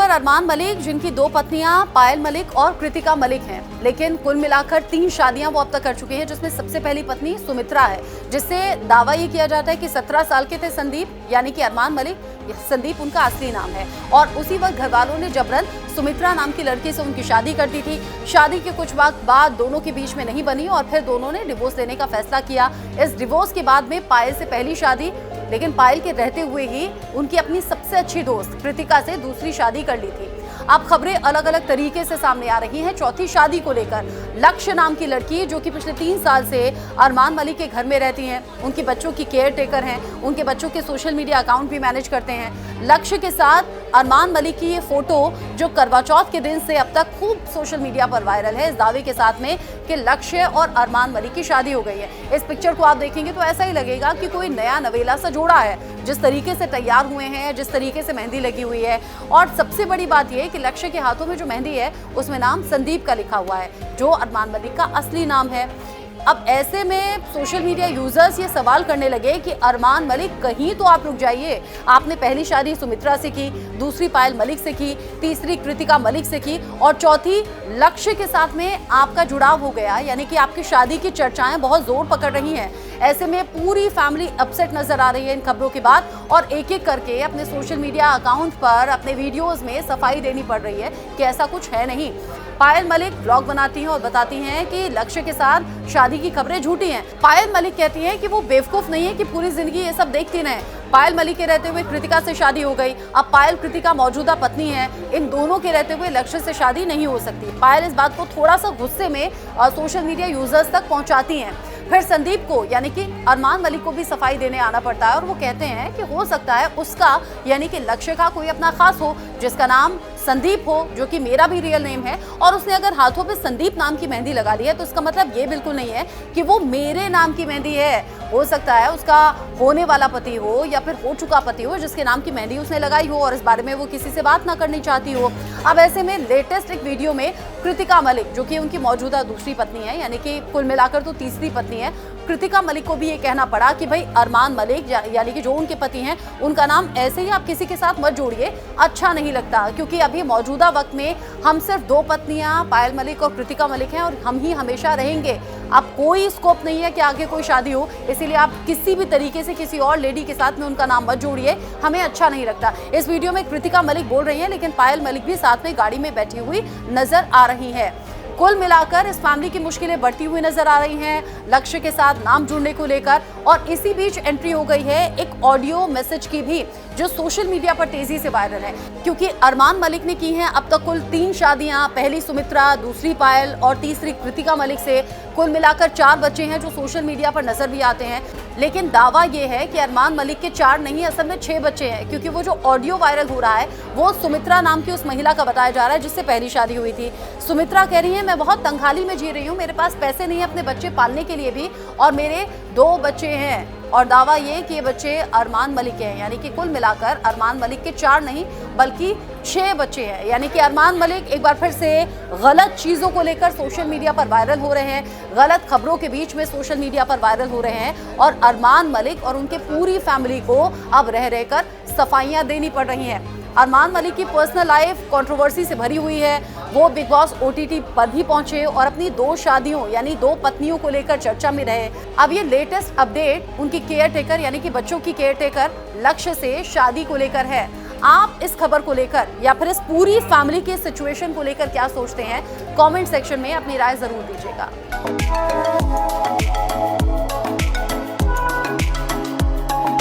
YouTuber Armaan Malik, जिनकी 2 पत्नियां पायल मलिक और कृतिका मलिक हैं, लेकिन कुल मिलाकर 3 शादियां वो अब तक कर चुके हैं, जिसमें सबसे पहली पत्नी सुमित्रा है, जिससे दावा ये किया जाता है कि 17 साल के थे संदीप, यानी कि अरमान मलिक, संदीप उनका असली नाम है। और उसी वक्त घर वालों ने जबरन सुमित्रा नाम की लड़की से उनकी शादी कर दी थी। शादी के कुछ वक्त बाद दोनों के बीच में नहीं बनी और फिर दोनों ने डिवोर्स लेने का फैसला किया। इस डिवोर्स के बाद में पायल से पहली शादी, लेकिन पायल के रहते हुए ही उनकी अपनी सबसे अच्छी दोस्त कृतिका से दूसरी शादी कर ली थी। अब खबरें अलग अलग तरीके से सामने आ रही हैं चौथी शादी को लेकर। लक्ष्य नाम की लड़की, जो कि पिछले 3 साल से अरमान मलिक के घर में रहती हैं, उनके बच्चों की केयर टेकर हैं, उनके बच्चों के सोशल मीडिया अकाउंट भी मैनेज करते हैं। लक्ष्य के साथ अरमान मलिक की ये फोटो जो करवा चौथ के दिन से अब तक खूब सोशल मीडिया पर वायरल है, इस दावे के साथ में कि लक्ष्य और अरमान मलिक की शादी हो गई है। इस पिक्चर को आप देखेंगे तो ऐसा ही लगेगा कि कोई नया नवेला सा जोड़ा है, जिस तरीके से तैयार हुए हैं, जिस तरीके से मेहंदी लगी हुई है। और सबसे बड़ी बात यह कि लक्ष्य के हाथों में जो मेहंदी है उसमें नाम संदीप का लिखा हुआ है, जो अरमान मलिक का असली नाम है। अब ऐसे में सोशल मीडिया यूजर्स ये सवाल करने लगे कि अरमान मलिक, कहीं तो आप रुक जाइए। आपने पहली शादी सुमित्रा से की, दूसरी पायल मलिक से की, तीसरी कृतिका मलिक से की और चौथी लक्ष्य के साथ में आपका जुड़ाव हो गया, यानी कि आपकी शादी की चर्चाएं बहुत जोर पकड़ रही हैं। ऐसे में पूरी फैमिली अपसेट नजर आ रही है इन खबरों के बाद और एक एक करके अपने सोशल मीडिया अकाउंट पर अपने वीडियोस में सफाई देनी पड़ रही है कि ऐसा कुछ है नहीं। पायल मलिक ब्लॉग बनाती हैं और बताती हैं कि लक्ष्य के साथ शादी की खबरें झूठी हैं। पायल मलिक कहती हैं कि वो बेवकूफ नहीं है कि पूरी जिंदगी ये सब देखती रहें। पायल मलिक के रहते हुए कृतिका से शादी हो गई, अब पायल कृतिका मौजूदा पत्नी है, इन दोनों के रहते हुए लक्ष्य से शादी नहीं हो सकती। पायल इस बात को थोड़ा सा गुस्से में सोशल मीडिया यूजर्स तक पहुंचाती हैं। फिर संदीप को, यानी कि अरमान मलिक को भी सफाई देने आना पड़ता है और वो कहते हैं कि हो सकता है उसका, यानी कि लक्ष्य का कोई अपना खास हो जिसका नाम संदीप हो, जो कि मेरा भी रियल नेम है, और उसने अगर हाथों पे संदीप नाम की मेहंदी लगा ली है तो इसका मतलब ये बिल्कुल नहीं है कि वो मेरे नाम की मेहंदी है। हो सकता है उसका होने वाला पति हो या फिर हो चुका पति हो जिसके नाम की मेहंदी उसने लगाई हो और इस बारे में वो किसी से बात ना करनी चाहती हो। अब ऐसे में लेटेस्ट एक वीडियो में कृतिका मलिक, जो कि उनकी मौजूदा दूसरी पत्नी है, यानी कि कुल मिलाकर तो तीसरी पत्नी है, कृतिका मलिक को भी ये कहना पड़ा कि भाई अरमान मलिक, यानी कि जो उनके पति हैं, उनका नाम ऐसे ही आप किसी के साथ मत जोड़िए, अच्छा नहीं लगता, क्योंकि अभी मौजूदा वक्त में हम सिर्फ 2 पत्नियां पायल मलिक और कृतिका मलिक हैं और हम ही हमेशा रहेंगे। अब कोई स्कोप नहीं है कि आगे कोई शादी हो, इसीलिए आप किसी भी तरीके से किसी और लेडी के साथ में उनका नाम मत जोड़िए, हमें अच्छा नहीं लगता। इस वीडियो में कृतिका मलिक बोल रही है, लेकिन पायल मलिक भी साथ में गाड़ी में बैठी हुई नजर आ रही है। कुल मिलाकर इस फैमिली की मुश्किलें बढ़ती हुई नजर आ रही हैं लक्ष्य के साथ नाम जुड़ने को लेकर। और इसी बीच एंट्री हो गई है एक ऑडियो मैसेज की भी, जो सोशल मीडिया पर तेजी से वायरल है, क्योंकि अरमान मलिक ने की हैं अब तक कुल 3 शादियां, पहली सुमित्रा, दूसरी पायल और तीसरी कृतिका मलिक से। कुल मिलाकर 4 बच्चे हैं जो सोशल मीडिया पर नजर भी आते हैं, लेकिन दावा ये है कि अरमान मलिक के 4 नहीं, असल में 6 बच्चे हैं, क्योंकि वो जो ऑडियो वायरल हो रहा है वो सुमित्रा नाम की उस महिला का बताया जा रहा है जिससे पहली शादी हुई थी। सुमित्रा कह रही है, मैं बहुत तंगहाली में जी रही हूँ, मेरे पास पैसे नहीं है अपने बच्चे पालने के लिए भी, और मेरे 2 बच्चे हैं। और दावा ये कि ये बच्चे अरमान मलिक के हैं, यानी कि कुल मिलाकर अरमान मलिक के 4 नहीं बल्कि 6 बच्चे हैं। यानी कि अरमान मलिक एक बार फिर से गलत चीज़ों को लेकर सोशल मीडिया पर वायरल हो रहे हैं, गलत खबरों के बीच में सोशल मीडिया पर वायरल हो रहे हैं, और अरमान मलिक और उनके पूरी फैमिली को अब रह रहकर सफाइयाँ देनी पड़ रही हैं। अरमान मलिक की पर्सनल लाइफ कंट्रोवर्सी से भरी हुई है। वो बिग बॉस OTT पर भी पहुंचे और अपनी 2 शादियों, यानी 2 पत्नियों को लेकर चर्चा में रहे। अब ये लेटेस्ट अपडेट उनकी केयर टेकर, यानी कि बच्चों की केयर टेकर लक्ष्य से शादी को लेकर है। आप इस खबर को लेकर या फिर इस पूरी फैमिली के सिचुएशन को लेकर क्या सोचते हैं? कमेंट सेक्शन में अपनी राय जरूर दीजिएगा।